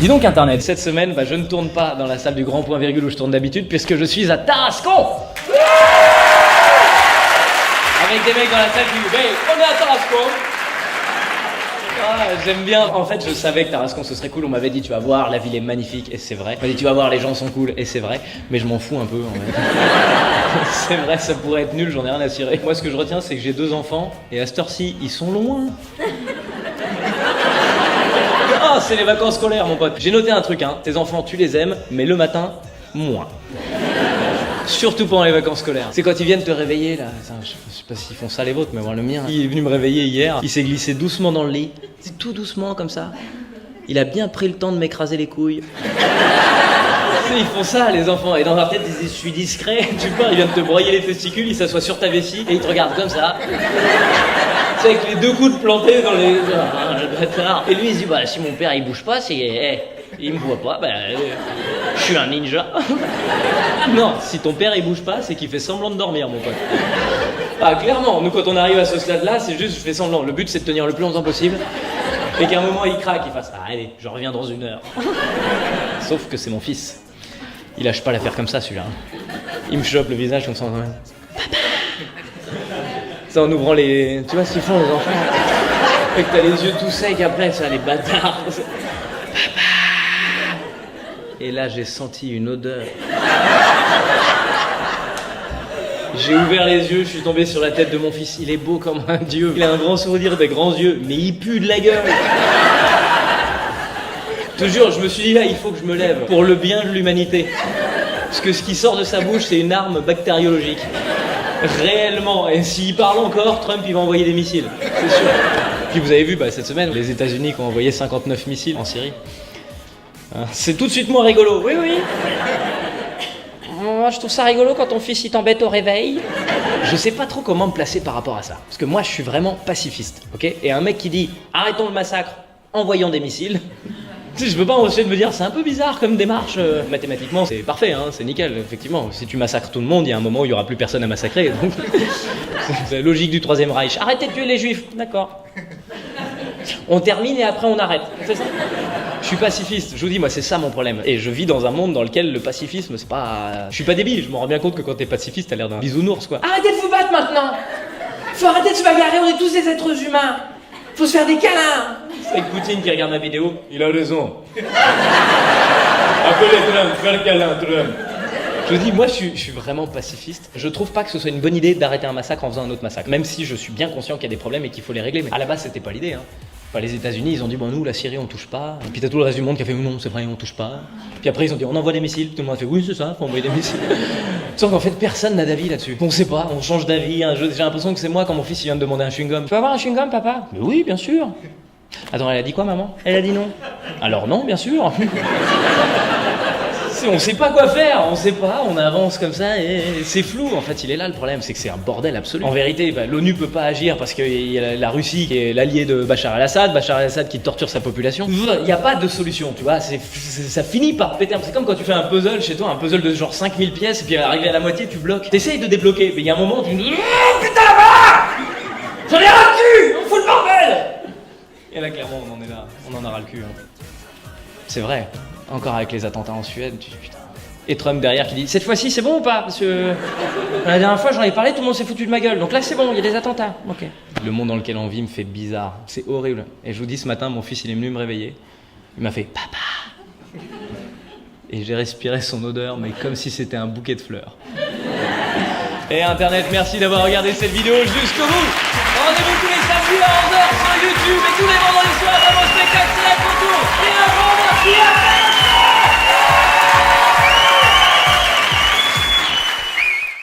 Dis donc Internet, cette semaine, je ne tourne pas dans la salle du Grand Point Virgule où je tourne d'habitude, puisque je suis à Tarascon. Avec des mecs dans la salle qui disent hey, on est à Tarascon. Ah, j'aime bien. En fait, je savais que Tarascon ce serait cool. On m'avait dit tu vas voir, la ville est magnifique, et c'est vrai. On m'a dit tu vas voir, les gens sont cool, et c'est vrai. Mais je m'en fous un peu en fait. C'est vrai, ça pourrait être nul, j'en ai rien à cirer. Moi, ce que je retiens, c'est que j'ai 2 enfants, et à cette heure-ci, ils sont loin. Ah, c'est les vacances scolaires, mon pote. J'ai noté un truc, hein. Tes enfants, tu les aimes, mais le matin, moins. Surtout pendant les vacances scolaires. C'est quand ils viennent te réveiller, là. Je sais pas s'ils font ça les vôtres, mais moi, le mien. Il est venu me réveiller hier. Il s'est glissé doucement dans le lit. C'est tout doucement, comme ça. Il a bien pris le temps de m'écraser les couilles. Ils font ça, les enfants. Et dans leur tête, ils disent, je suis discret. Tu vois, il vient de te broyer les testicules, il s'assoit sur ta vessie et il te regarde comme ça. C'est avec les 2 coudes plantés dans les... Ah, le bâtard. Et lui, il se dit, si mon père, il bouge pas, c'est... il me voit pas, je suis un ninja. Non, si ton père, il bouge pas, c'est qu'il fait semblant de dormir, mon pote. Ah, clairement, nous, quand on arrive à ce stade-là, c'est juste, je fais semblant. Le but, c'est de tenir le plus longtemps possible. Et qu'à un moment, il craque, il fasse, allez, je reviens dans 1 heure. Sauf que c'est mon fils. Il lâche pas l'affaire comme ça, celui-là. Il me chope le visage comme ça. Papa. Ça, en ouvrant les... Tu vois ce qu'ils font, les enfants? Et que t'as les yeux tout secs après, ça, les bâtards. Papa. Et là, j'ai senti une odeur. J'ai ouvert les yeux, je suis tombé sur la tête de mon fils. Il est beau comme un dieu. Il a un grand sourire, des grands yeux, mais il pue de la gueule. Je te jure, je me suis dit là, il faut que je me lève pour le bien de l'humanité. Parce que ce qui sort de sa bouche, c'est une arme bactériologique. Réellement. Et s'il parle encore, Trump, il va envoyer des missiles. C'est sûr. Puis vous avez vu, cette semaine, les États-Unis qui ont envoyé 59 missiles en Syrie. C'est tout de suite moins rigolo. Oui, oui. Moi, je trouve ça rigolo quand ton fils, il t'embête au réveil. Je sais pas trop comment me placer par rapport à ça. Parce que moi, je suis vraiment pacifiste, ok? Et un mec qui dit « Arrêtons le massacre, envoyons des missiles », tu sais, je peux pas empêcher de me dire, c'est un peu bizarre comme démarche. Mathématiquement, c'est parfait, hein, c'est nickel, effectivement. Si tu massacres tout le monde, il y a un moment où il y aura plus personne à massacrer. Donc... c'est la logique du Troisième Reich. Arrêtez de tuer les juifs, d'accord. On termine et après on arrête, c'est ça? Je suis pacifiste, je vous dis, moi c'est ça mon problème. Et je vis dans un monde dans lequel le pacifisme, c'est pas... Je suis pas débile, je me rends bien compte que quand t'es pacifiste, t'as l'air d'un bisounours, quoi. Arrêtez de vous battre maintenant. Faut arrêter de se bagarrer, on est tous des êtres humains. Faut se faire des câlins. C'est avec Poutine qui regarde ma vidéo. Il a raison. Appelez Trump, faire le câlin, Trump. Je dis, moi je suis vraiment pacifiste. Je trouve pas que ce soit une bonne idée d'arrêter un massacre en faisant un autre massacre. Même si je suis bien conscient qu'il y a des problèmes et qu'il faut les régler. Mais à la base, c'était pas l'idée, hein. Les États-Unis, ils ont dit, nous, la Syrie, on touche pas. Et puis t'as tout le reste du monde qui a fait, non, c'est vrai, on touche pas. Puis après, ils ont dit, on envoie des missiles. Tout le monde a fait, oui, c'est ça, faut envoyer des missiles. Sauf qu'en fait, personne n'a d'avis là-dessus. On sait pas, on change d'avis. Hein. J'ai l'impression que c'est moi quand mon fils il vient de demander un chewing-gum. Tu peux avoir un chewing-gum, papa? Mais oui, bien sûr. Attends, elle a dit quoi, maman? Elle a dit non. Alors non, bien sûr. On sait pas quoi faire, on sait pas, on avance comme ça et c'est flou. En fait, il est là le problème, c'est que c'est un bordel absolu. En vérité, l'ONU peut pas agir parce qu'il y a la Russie qui est l'allié de Bachar el-Assad qui torture sa population. Il n'y a pas de solution, tu vois, ça finit par péter. C'est comme quand tu fais un puzzle chez toi, un puzzle de genre 5000 pièces et puis arrivé à la moitié, tu bloques. T'essayes de débloquer, mais il y a un moment, tu me dis oh, putain là-bas, j'en ai ras le cul, on fout le bordel. Et là, clairement, on en est là, on en a ras le cul. Hein. C'est vrai. Encore avec les attentats en Suède, tu dis putain. Et Trump derrière qui dit cette fois-ci c'est bon ou pas? Parce que la dernière fois j'en ai parlé, tout le monde s'est foutu de ma gueule. Donc là c'est bon, il y a des attentats. Ok. Le monde dans lequel on vit me fait bizarre. C'est horrible. Et je vous dis ce matin, mon fils il est venu me réveiller. Il m'a fait papa. Et j'ai respiré son odeur, mais comme si c'était un bouquet de fleurs. Et Internet, merci d'avoir regardé cette vidéo jusqu'au bout. Rendez-vous tous les samedis à 11h sur YouTube et tous les vendredis soirs à